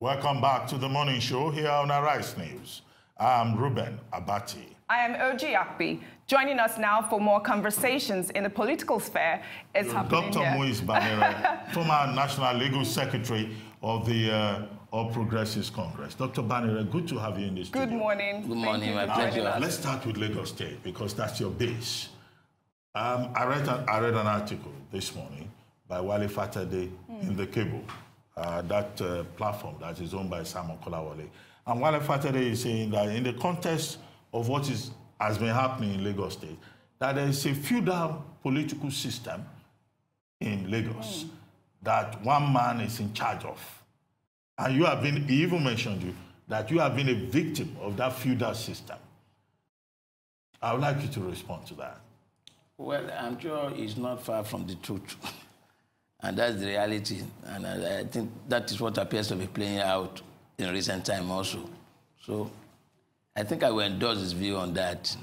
Welcome back to the morning show here on Arise News. I'm Reuben Abati. I am Oji Akpi. Joining us now for more conversations in the political sphere is happening Dr. here. Muiz Banire, former National Legal Secretary of the All Progressives Congress. Dr. Banire, good to have you in this studio. Good morning. Good morning, my pleasure. Let's start with Lagos State because that's your base. I read an article this morning by Wale Fatade in The Cable, that platform that is owned by Simon Kolawole. And Wale Fatade is saying that in the context of what has been happening in Lagos State, that there is a feudal political system in Lagos that one man is in charge of. And you have been, he even mentioned that you have been a victim of that feudal system. I would like you to respond to that. Well, I'm sure it's not far from the truth. And that's the reality. And I think that is what appears to be playing out in recent time also. So I think I will endorse his view on that.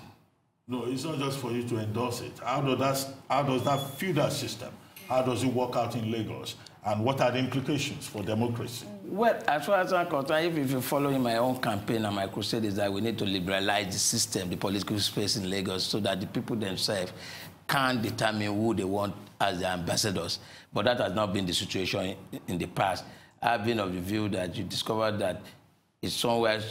No, it's not just for you to endorse it. How does that feudal system, how does it work out in Lagos? And what are the implications for democracy? Well, as far as I'm concerned, if you're following my own campaign and my crusade is that we need to liberalize the system, the political space in Lagos, so that the people themselves can determine who they want as their ambassadors. But that has not been the situation in the past. I've been of the view that you discover that it's somewhere,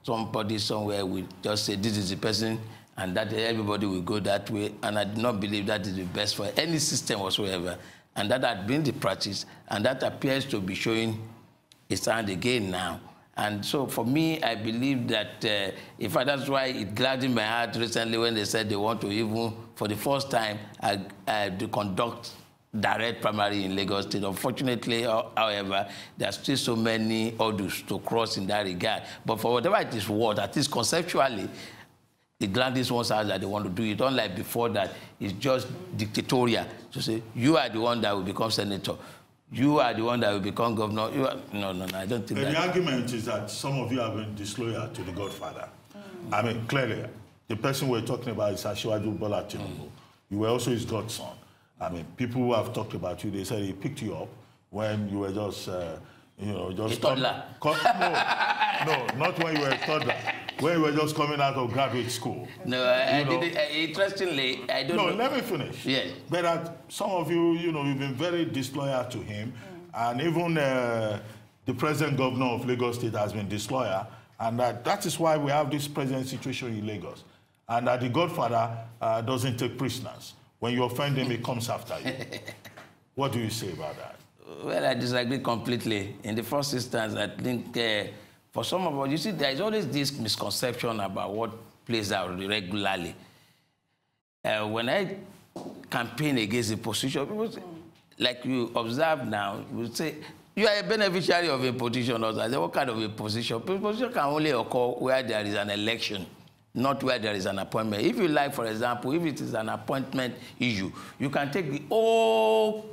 somebody somewhere will just say, this is the person, and that everybody will go that way. And I do not believe that is the best for any system whatsoever. And that had been the practice, and that appears to be showing its hand again now. And so for me, I believe that, in fact, that's why it gladdened my heart recently when they said they want to even, for the first time, to conduct direct primary in Lagos State. Unfortunately, however, there are still so many hurdles to cross in that regard. But for whatever it is worth, at least conceptually, the Gladys wants out that they want to do it. Unlike before that, it's just dictatorial. To say, you are the one that will become senator. You are the one that will become governor. No, I don't think that. The argument is that some of you have been disloyal to the Godfather. I mean, clearly, the person we're talking about is Asiwaju Bola Tinubu. You were also his godson. I mean, people who have talked about you, they said he picked you up when you were just, just... A toddler. No, not when you were a toddler. When you were just coming out of graduate school. No, interestingly, I don't know. No, let me finish. Yes. But some of you, you've been very disloyal to him. And even the present governor of Lagos State has been disloyal. And that is why we have this present situation in Lagos. And that the Godfather doesn't take prisoners. When you offend him, he comes after you. What do you say about that? Well, I disagree completely. In the first instance, I think for some of us, you see, there is always this misconception about what plays out regularly. When I campaign against a position, people say, like you observe now, you say, you are a beneficiary of a position. I say, what kind of a position? Position can only occur where there is an election, not where there is an appointment. If you like, for example, if it is an appointment issue, you can take the whole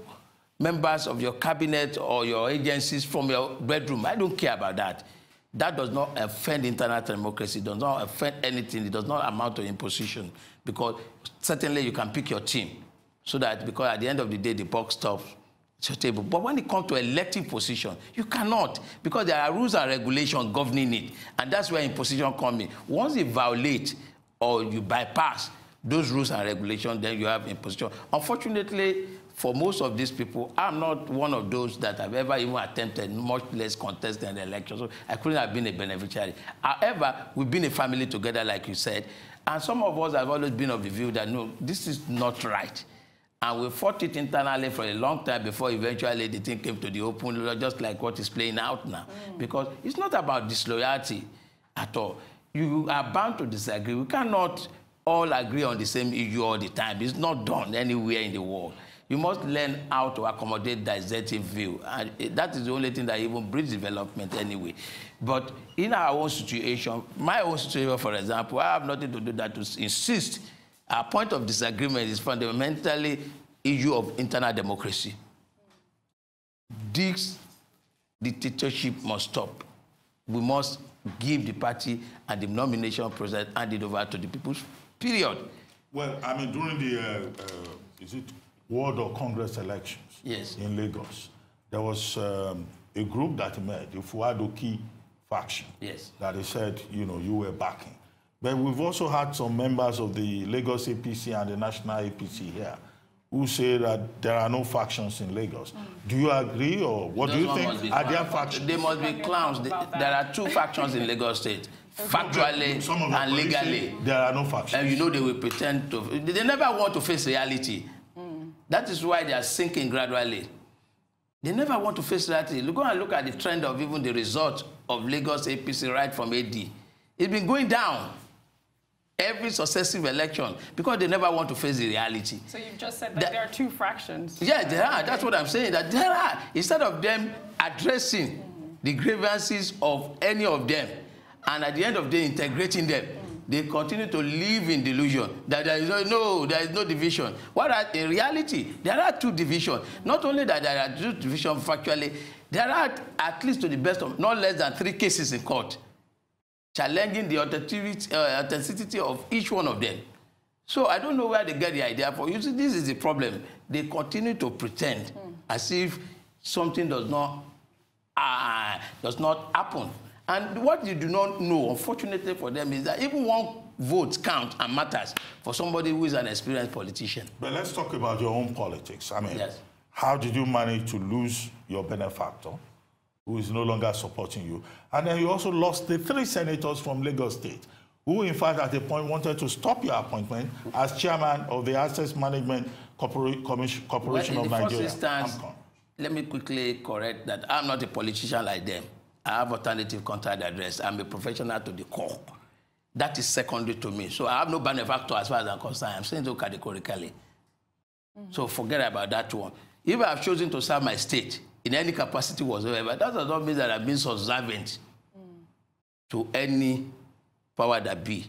members of your cabinet or your agencies from your bedroom. I don't care about that. That does not offend internal democracy. It does not offend anything. It does not amount to imposition. Because certainly you can pick your team. So that, because at the end of the day, the buck stops at your table. But when it comes to elective position, you cannot. Because there are rules and regulations governing it. And that's where imposition comes in. Once you violate or you bypass those rules and regulations, then you have imposition. Unfortunately, for most of these people, I'm not one of those that have ever even attempted, much less contested an election. So I couldn't have been a beneficiary. However, we've been a family together, like you said. And some of us have always been of the view that, no, this is not right. And we fought it internally for a long time before eventually the thing came to the open, just like what is playing out now. Because it's not about disloyalty at all. You are bound to disagree. We cannot all agree on the same issue all the time. It's not done anywhere in the world. You must learn how to accommodate dissenting view. And that is the only thing that even brings development anyway. But in our own situation, my own situation, for example, I have nothing to do that to insist. Our point of disagreement is fundamentally issue of internal democracy. This dictatorship must stop. We must give the party and the nomination process handed over to the people, period. Well, I mean, during the, is it World or Congress elections yes. in Lagos, there was a group that emerged, the Fuadoki faction. Yes. That they said, you know, you were backing. But we've also had some members of the Lagos APC and the National APC here who say that there are no factions in Lagos. Do you agree, or what do you think? Are there factions? They must be clowns. There are 2 factions in Lagos State, factually and legally. There are no factions. And you know they will pretend to. They never want to face reality. That is why they are sinking gradually. They never want to face reality. Go and look at the trend of even the result of Lagos APC right from AD. It's been going down every successive election because they never want to face the reality. So you've just said that there are 2 fractions. Yeah, there are. That's what I'm saying, that there are. Instead of them addressing the grievances of any of them and at the end of the day integrating them, they continue to live in delusion that there is no division. In reality, there are 2 divisions. Not only that there are 2 divisions factually, there are, at least to the best of, not less than 3 cases in court challenging the authenticity of each one of them. So I don't know where they get the idea for. You see, this is the problem. They continue to pretend as if something does not happen. And what you do not know, unfortunately for them, is that even one vote counts and matters for somebody who is an experienced politician. But let's talk about your own politics. I mean, yes. How did you manage to lose your benefactor, who is no longer supporting you? And then you also lost the 3 senators from Lagos State, who in fact at a point wanted to stop your appointment as chairman of the Access Management Corporation of Nigeria. First instance, let me quickly correct that I'm not a politician like them. I have alternative contact address. I'm a professional to the core. That is secondary to me. So I have no benefactor as far as I'm concerned. I'm saying so categorically. So forget about that one. If I have chosen to serve my state in any capacity whatsoever, that does not mean that I'm being subservient to any power that be.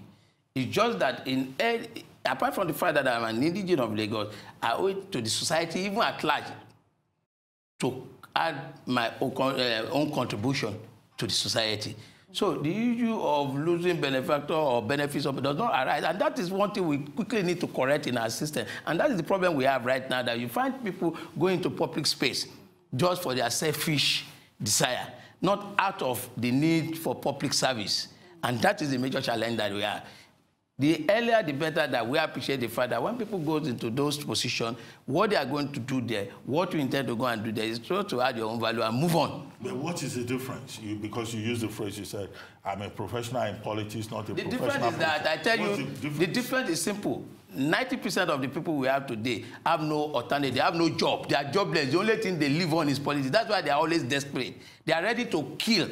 It's just that apart from the fact that I'm an indigenous of Lagos, I owe it to the society, even at large, to add my own contribution to the society. So the issue of losing benefactor or benefits does not arise. And that is one thing we quickly need to correct in our system. And that is the problem we have right now, that you find people going to public space just for their selfish desire, not out of the need for public service. And that is the major challenge that we have. The earlier, the better, that we appreciate the fact that when people go into those positions, what they are going to do there, what you intend to go and do there, is try to add your own value and move on. But what is the difference? Because you used the phrase, you said, I'm a professional in politics, not a professional. The difference is that, I tell you, the difference is simple. 90% of the people we have today have no alternative, they have no job, they are jobless. The only thing they live on is politics. That's why they are always desperate. They are ready to kill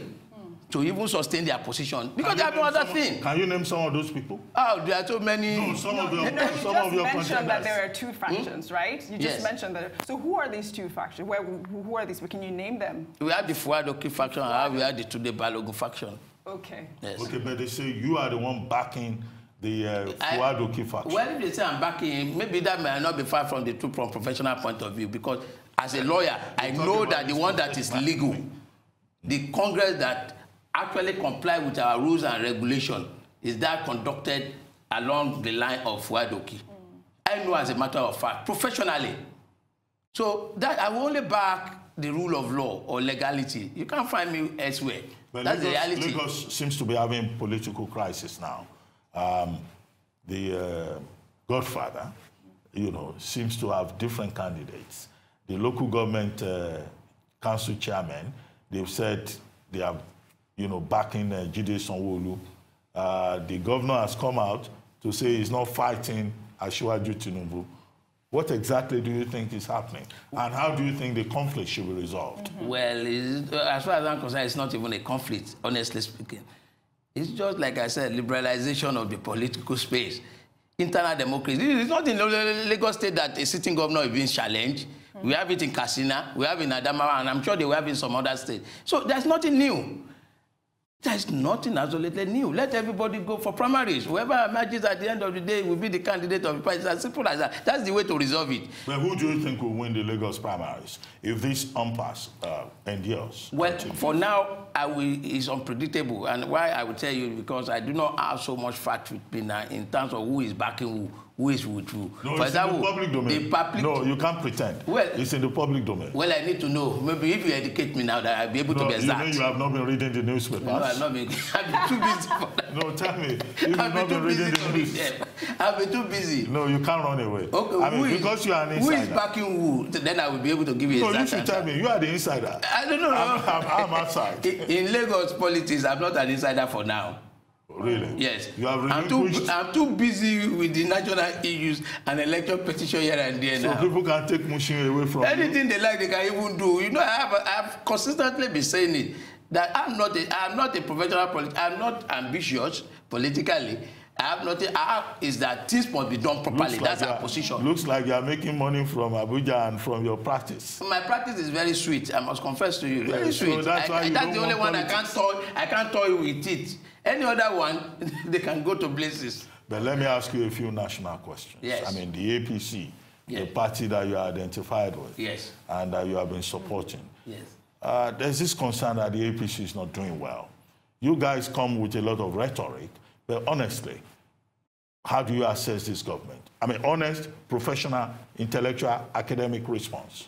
to even sustain their position because they have no other thing. Can you name some of those people? Oh, there are so many. No, some of them. You some of your mentioned that there are 2 factions, right? You just Yes. mentioned that. So who are these 2 factions? Who are these? Can you name them? We have the Fuadoki faction and we have the Tunde Balogun faction. Okay. Yes. Okay, but they say you are the one backing the Fuadoki faction. Well, if they say I'm backing, maybe that may not be far from the truth from professional point of view, because as a lawyer, I know that the one that is legal, the Congress that actually comply with our rules and regulation, is that conducted along the line of Fuadoki. I know as a matter of fact, professionally. So that I will only back the rule of law or legality. You can't find me elsewhere. But That's Lagos, the reality. Lagos seems to be having political crisis now. The Godfather, seems to have different candidates. The local government council chairman, they've said they are, backing Jide Sanwo-Olu. The governor has come out to say he's not fighting Asiwaju Tinubu. What exactly do you think is happening? And how do you think the conflict should be resolved? Well, as far as I'm concerned, it's not even a conflict, honestly speaking. It's just, like I said, liberalization of the political space. Internal democracy. It's not in Lagos State that a sitting governor is being challenged. We have it in Katsina, we have it in Adamawa, and I'm sure they will have it in some other states. So there's nothing new. There's nothing absolutely new. Let everybody go for primaries. Whoever emerges at the end of the day will be the candidate of the party. It's as simple as that. That's the way to resolve it. But who do you think will win the Lagos primaries if this impasse endures? Well, for now, it's unpredictable. And why I will tell you, because I do not have so much fact with me now in terms of who is backing who is with who. No, for it's example, in the public domain. No, you can't pretend. Well, it's in the public domain. Well, I need to know. Maybe if you educate me now, that I'll be able to be exact. You have not been reading the newspapers. No, I've not been. I've been too busy for that. No, tell me. You've not been reading the news. I've been too busy. No, you can't run away. Okay, I mean, because you are an insider. Who is backing who? Then I will be able to give you exact answer. No, you should tell me. You are the insider. I don't know. I'm outside. In Lagos politics, I'm not an insider for now. Really? Yes. You have I'm too busy with the national issues and election petition here and there now. So people can take Mushin away from anything they like, they can even do. You know, I've consistently been saying it, that I'm not a professional politician. I'm not ambitious politically. I have nothing. Is that things must be done properly. That's our position. Looks like you are making money from Abuja and from your practice. My practice is very sweet. I must confess to you, very sweet. So that's the only one I can't toy with it. Any other one, they can go to places. But let me ask you a few national questions. Yes. I mean, the APC, the party that you are identified with, yes, and that you have been supporting. Yes. There's this concern that the APC is not doing well. You guys come with a lot of rhetoric, but honestly, how do you assess this government? I mean, honest, professional, intellectual, academic response.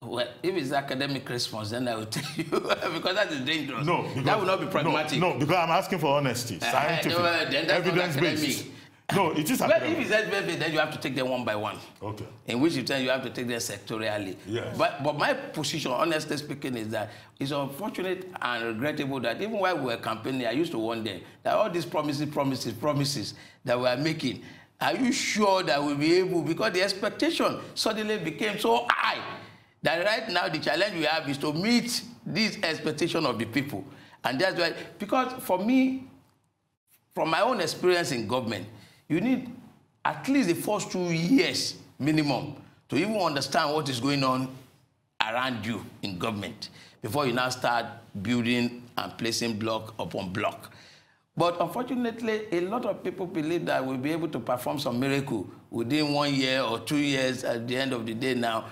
Well, if it's academic response, then I will tell you, because that is dangerous. No, because, that will not be pragmatic. No, because I'm asking for honesty, scientific, evidence-based. No, it is academic. Well, if it's evidence-based, then you have to take them one by one. Okay. In which you have to take them sectorially. Yes. But my position, honestly speaking, is that it's unfortunate and regrettable that even while we were campaigning, I used to wonder that all these promises that we are making, are you sure that we'll be able, because the expectation suddenly became so high that right now the challenge we have is to meet this expectation of the people. And that's why, because for me, from my own experience in government, you need at least the first 2 years minimum to even understand what is going on around you in government before you now start building and placing block upon block. But unfortunately, a lot of people believe that we'll be able to perform some miracle within 1 year or 2 years at the end of the day now.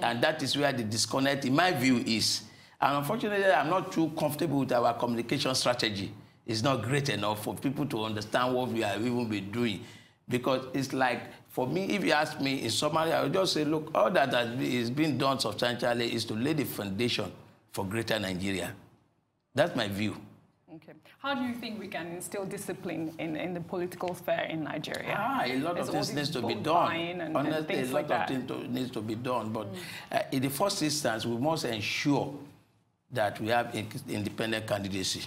And that is where the disconnect, in my view, is. And unfortunately, I'm not too comfortable with our communication strategy. It's not great enough for people to understand what we have even been doing. Because it's like, for me, if you ask me in summary, I would just say, look, all that is being done substantially is to lay the foundation for greater Nigeria. That's my view. Okay. How do you think we can instill discipline in the political sphere in Nigeria? A lot of things needs to be done. Honestly, a lot of things needs to be done. But in the first instance, we must ensure that we have independent candidacy.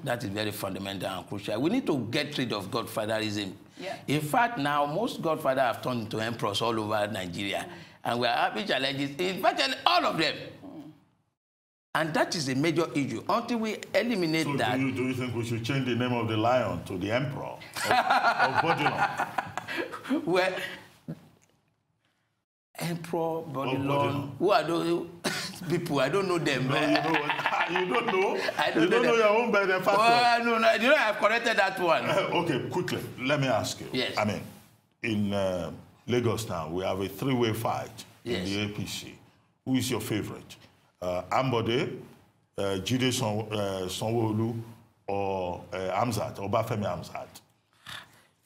That is very fundamental and crucial. We need to get rid of godfatherism. Yeah. In fact, now, most godfathers have turned into emperors all over Nigeria. And we are having challenges in virtually all of them. And that is a major issue. Until we eliminate that... Do you think we should change the name of the lion to the emperor of Bodilon? Well, Emperor Bodilon, who are those people? I don't know them. No, you don't know? I don't you don't know your own benefactor. No, you know, I've corrected that one. Okay, quickly, let me ask you. Yes. I mean, in Lagos now, we have a three-way fight in the APC. Who is your favorite? Ambode, Jide Sanwo-Olu, or Amzat, or Bafemi Amzat.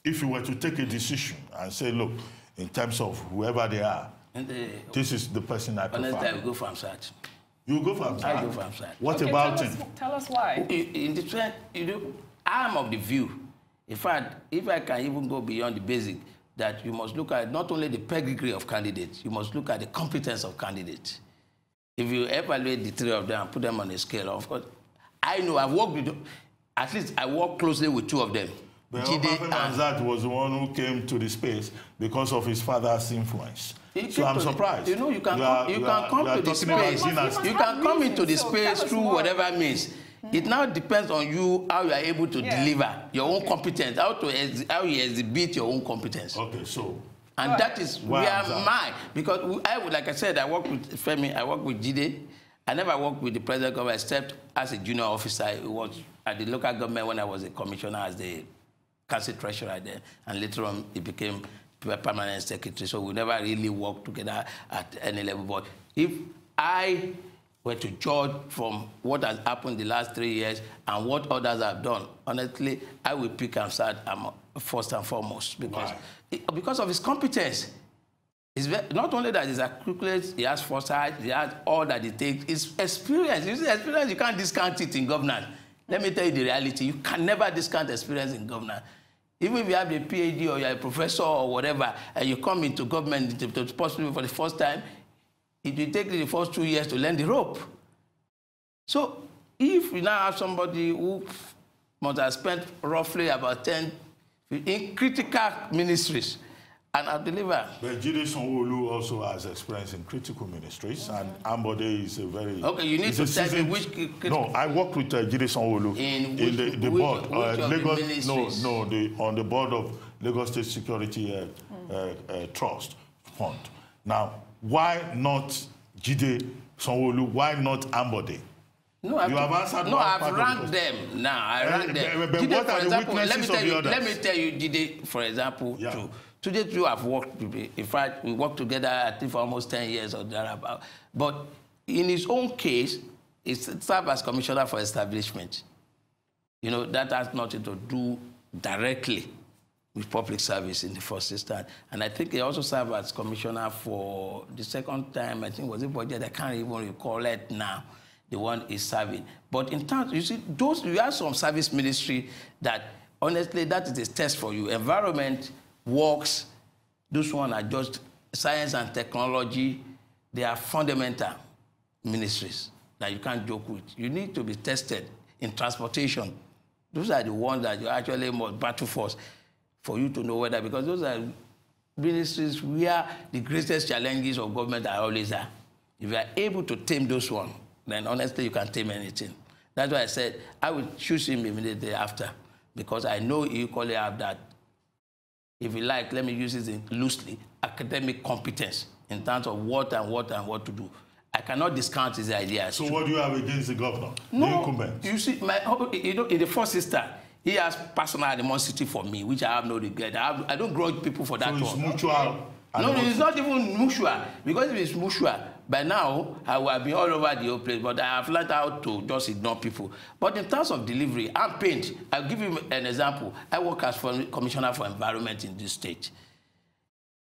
If you were to take a decision and say, look, in terms of whoever they are, this is the person I prefer. Honestly, I will go for Amzat. You go for Amzat? I go for Amzat. What about him? Tell us why. In the trend, I'm of the view, in fact, if I can even go beyond the basic, that you must look at not only the pedigree of candidates, you must look at the competence of candidates. If you evaluate the three of them and put them on a scale, of course, I know I've worked with, at least I work closely with two of them. But Amzat was the one who came to the space because of his father's influence. So I'm surprised. You know, you can come to the space. You can come into the space through whatever means. It now depends on you how you are able to deliver your own competence, how you exhibit your own competence. Okay, so. And that is where mine, because like I said, I work with Femi, I work with Jide. I never worked with the president government except as a junior officer. I worked at the local government when I was a commissioner as the council treasurer there, and later on he became permanent secretary. So we never really worked together at any level. But if I were to judge from what has happened the last 3 years and what others have done, honestly, I will pick Amzat first and foremost, because of his competence. Not only that he's articulate, he has foresight, he has all that it takes. It's experience. You see, experience, you can't discount it in governance. Let me tell you the reality. You can never discount experience in governance. Even if you have a PhD or you're a professor or whatever, and you come into government to possibly for the first time, it will take you the first 2 years to learn the rope. So if you now have somebody who must have spent roughly about 10 in critical ministries, and I'll deliver. But Jide Sanwo-Olu also has experience in critical ministries, and Ambode is a very... Okay, you need to tell me which... No, I work with Jide Sanwo-Olu in the board. Lagos, on the board of Lagos State Security Trust Fund. Now, why not Jide Sanwo-Olu? Why not Ambode? No, I've ranked them now. I ranked them. But Jide, what are the weaknesses of the others? Let me tell you, Jide, for example, too. Today, too, I've worked, in fact, we worked together, I think, for almost 10 years or thereabout. But in his own case, he served as commissioner for establishment. You know, that has nothing to do directly with public service in the first instance. And I think he also served as commissioner for the second time, I think, was it budget? I can't even recall it now, the one he's serving. But in terms, you see, you have some service ministry that, honestly, that is a test for you. Environment, works, those ones are just science and technology. They are fundamental ministries that you can't joke with. You need to be tested in transportation. Those are the ones that you actually must battle for you to know whether, because those are ministries where the greatest challenges of government are always there. If you are able to tame those ones, then honestly you can tame anything. That's why I said I would choose him immediately after, because I know he equally have that, if you like, let me use it loosely, academic competence in terms of what to do. I cannot discount his ideas. So what do you have against the governor? No, the incumbent? You see, in the first instance, he has personal animosity for me, which I have no regret. I don't grudge people for that. So it's mutual? No, it's not even mutual. Because if it's mutual, by now, I would have been all over the whole place, but I have learned how to just ignore people. But in terms of delivery, I'm pained. I'll give you an example. I work as Commissioner for Environment in this state.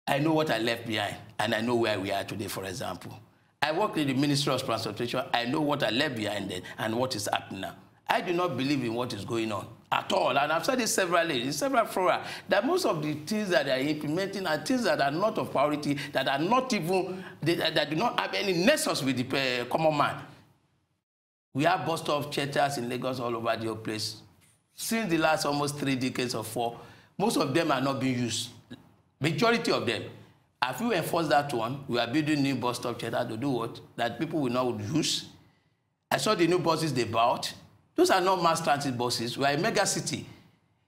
I know what I left behind, and I know where we are today, for example. I work in the Ministry of Transportation. I know what I left behind then and what is happening now. I do not believe in what is going on at all. And I've said it severally, in several fora, that most of the things that they are implementing are things that are not of priority, that are not even, that do not have any nexus with the common man. We have bus stop shelters in Lagos all over the whole place. Since the last almost 3 decades or 4, most of them are not being used. Majority of them. If you enforce that one, we are building new bus stop shelters to do what? That people will not use. I saw the new buses they bought. Those are not mass transit buses. We are a mega city.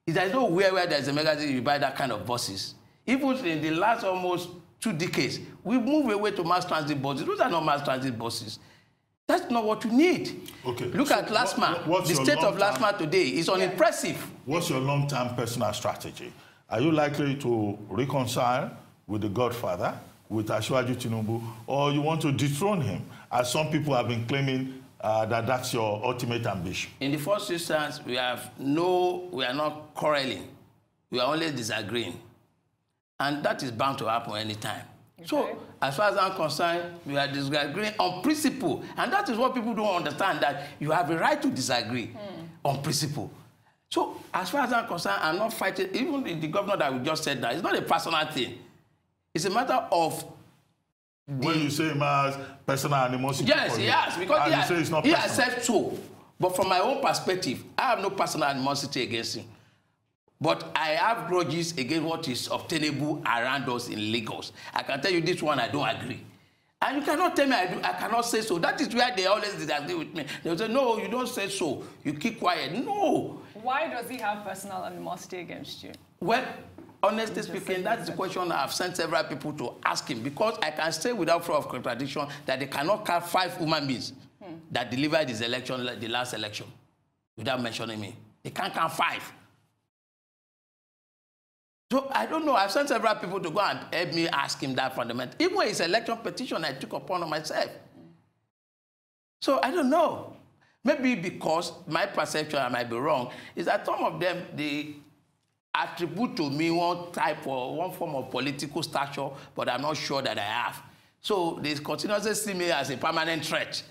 There is nowhere where there is a mega city you buy that kind of buses. Even in the last almost 2 decades, we move away to mass transit buses. Those are not mass transit buses. That's not what you need. Okay. Look at LASMA. The state of LASMA today is unimpressive. What's your long-term personal strategy? Are you likely to reconcile with the Godfather, with Asiwaju Tinubu, or you want to dethrone him, as some people have been claiming that's your ultimate ambition? In the first instance, we are not quarreling. We are only disagreeing. And that is bound to happen anytime. Okay. So, as far as I'm concerned, we are disagreeing on principle. And that is what people don't understand, that you have a right to disagree on principle. So, as far as I'm concerned, I'm not fighting. Even the governor that we just said that, it's not a personal thing. It's a matter of... When you say Mars, personal animosity... Yes, he has, because he accepts so. But from my own perspective, I have no personal animosity against him. But I have grudges against what is obtainable around us in Lagos. I can tell you this one, I don't agree. And you cannot tell me I cannot say so. That is where they always disagree with me. They will say, no, you don't say so. You keep quiet. No. Why does he have personal animosity against you? Well, honestly speaking, that's the question I've sent several people to ask him. Because I can say without fear of contradiction that they cannot count 5 human beings that delivered this election, the last election, without mentioning me. They can't count 5. So I don't know. I've sent several people to go and help me ask him that fundamental. Even his election petition, I took upon myself. So I don't know. Maybe because my perception, I might be wrong, is that some of them, they attribute to me one type or one form of political stature, but I'm not sure that I have. So they continuously see me as a permanent threat.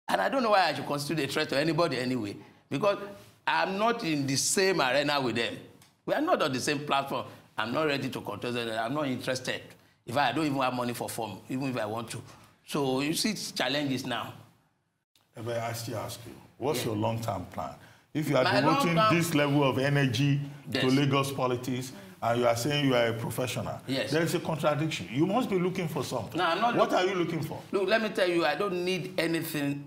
And I don't know why I should constitute a threat to anybody anyway, because I'm not in the same arena with them. We are not on the same platform. I'm not ready to contest it. I'm not interested. If I don't even have money for form, even if I want to. So you see challenges now. But I still ask you, what's your long-term plan? If you are devoting this level of energy to Lagos politics, and you are saying you are a professional, there is a contradiction. You must be looking for something. No, I'm not. What are you looking for? Look, let me tell you, I don't need anything.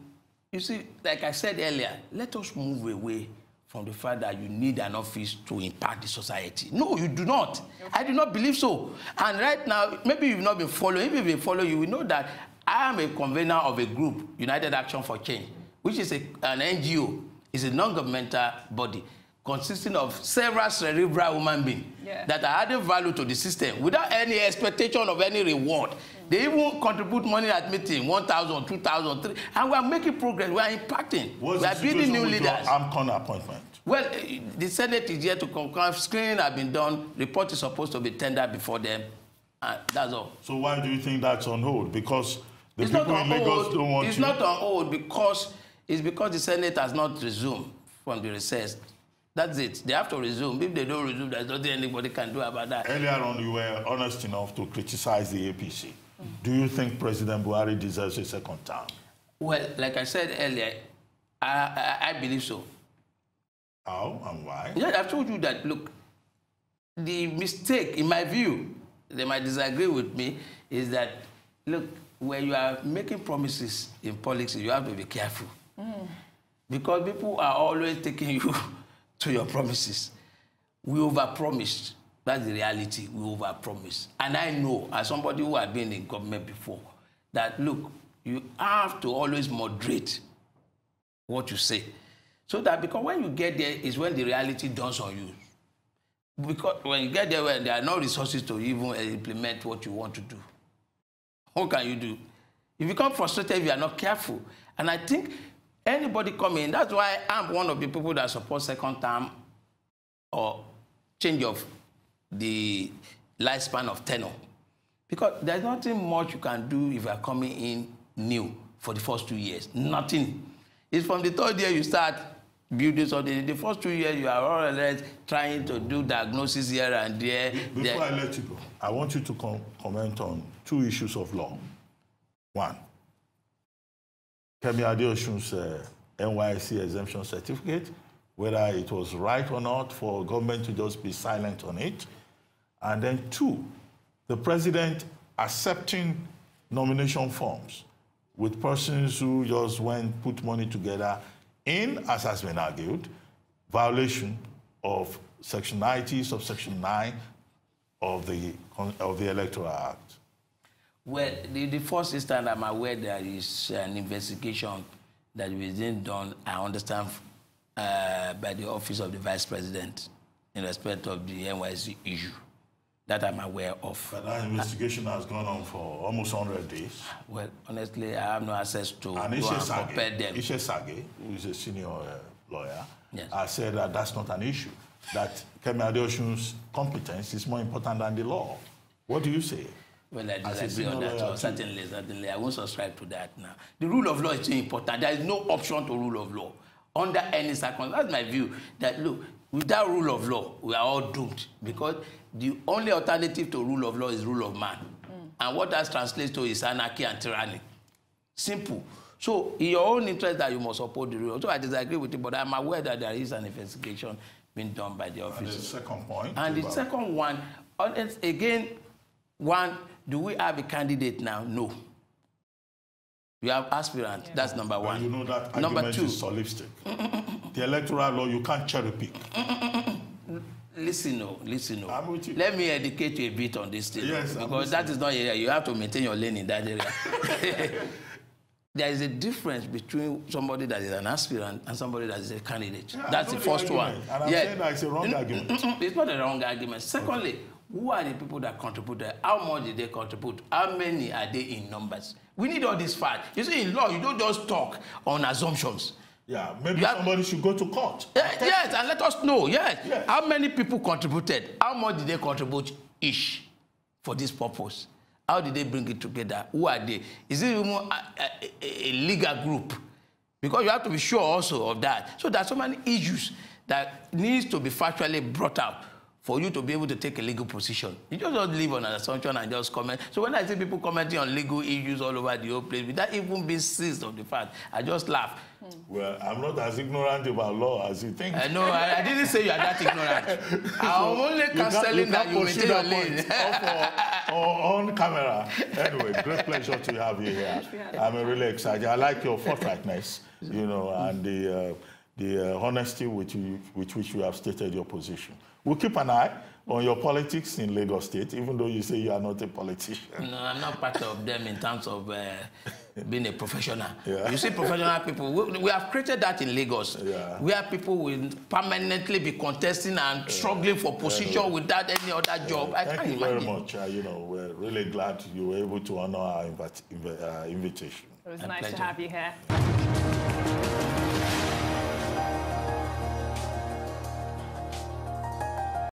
You see, like I said earlier, let us move away from the fact that you need an office to impact the society. No, you do not. Okay. I do not believe so. And right now, maybe you've not been following. If you've been following, you will know that I am a convener of a group, United Action for Change, which is an NGO. It's a non-governmental body consisting of several cerebral human beings that are adding value to the system without any expectation of any reward. They even contribute money at meeting, 1,000, 2,000, 3,000, and we are making progress. We are impacting. We are building new leaders. AMCON appointment. Well, the Senate is here to concur. Screening has been done. Report is supposed to be tendered before them. That's all. So why do you think that's on hold? Because the people in Lagos don't want to. It's not on hold because the Senate has not resumed from the recess. That's it. They have to resume. If they don't resume, there's nothing anybody can do about that. Earlier on, you were honest enough to criticize the APC. Do you think President Buhari deserves a second term? Well, like I said earlier, I believe so. How and why? Yeah, I've told you that, look, the mistake, in my view, they might disagree with me, is that, look, when you are making promises in politics, you have to be careful. Because people are always taking you to your promises. We overpromised. That's the reality. We overpromised. And I know, as somebody who had been in government before, that, look, you have to always moderate what you say. So that, because when you get there is when the reality dawns on you. Because when you get there, when there are no resources to even implement what you want to do, what can you do? You become frustrated if you are not careful. And I think anybody coming, that's why I'm one of the people that support second term or change of the lifespan of tenure. Because there's nothing much you can do if you are coming in new for the first 2 years. Nothing. It's from the third year you start building something. The first 2 years you are already trying to do diagnosis here and there. Before I let you go, I want you to comment on 2 issues of law. One, Kemi Adeosun's NYSC exemption certificate, whether it was right or not for government to just be silent on it. And then 2, the president accepting nomination forms with persons who just went, put money together in, as has been argued, violation of Section 90, subsection 9 of the Electoral Act. Well, the first instance I'm aware there is an investigation that was being done, I understand, by the Office of the Vice President in respect of the NYSC issue. That I'm aware of. But that investigation has gone on for almost 100 days. Well, honestly, I have no access to and compare them. Ishe Sage, who is a senior lawyer, has said that that's not an issue, that Kemi Adeosun's competence is more important than the law. What do you say? Well, I disagree on that. Certainly, I won't subscribe to that now. The rule of law is too important. There is no option to rule of law under any circumstance. That's my view. That, look, without rule of law, we are all doomed, because the only alternative to rule of law is rule of man. And what that translates to is anarchy and tyranny. Simple. So, in your own interest that you must support the rule. So I disagree with you, but I'm aware that there is an investigation being done by the office. And the second point. And the second one, again, do we have a candidate now? No. You have aspirant. Yeah. That's number one. But you know that argument is solistic. The electoral law, you can't cherry pick. Listen. I'm with you. Let me educate you a bit on this thing. Yes, because that is not area. You have to maintain your lane in that area. There is a difference between somebody that is an aspirant and somebody that is a candidate. Yeah, that's the first one. And I'm saying that it's a wrong argument. It's not a wrong argument. Secondly, who are the people that contributed? How much did they contribute? How many are they in numbers? We need all this fact. You see, in law, you don't just talk on assumptions. Yeah, maybe somebody should go to court. Yes, and let us know, yes. How many people contributed? How much did they contribute each for this purpose? How did they bring it together? Who are they? Is it even a legal group? Because you have to be sure also of that. So there are so many issues that needs to be factually brought out for you to be able to take a legal position. You just don't live on an assumption and just comment. So when I see people commenting on legal issues all over the whole place, without even being seized of the fact, I just laugh. Well, I'm not as ignorant about law as you think. No, I didn't say you are that ignorant. I'm only cancelling that you maintain your lane. On camera. Anyway, great pleasure to have you here. I'm really excited. I like your forthrightness, you know, and the honesty with which you have stated your position. We'll keep an eye on your politics in Lagos State, even though you say you are not a politician. No, I'm not part of them in terms of being a professional. Yeah. You see, professional people, we have created that in Lagos, where people will permanently be contesting and struggling for position without any other job. Thank you very much. You know, we're really glad you were able to honor our invitation. It was nice to have you here.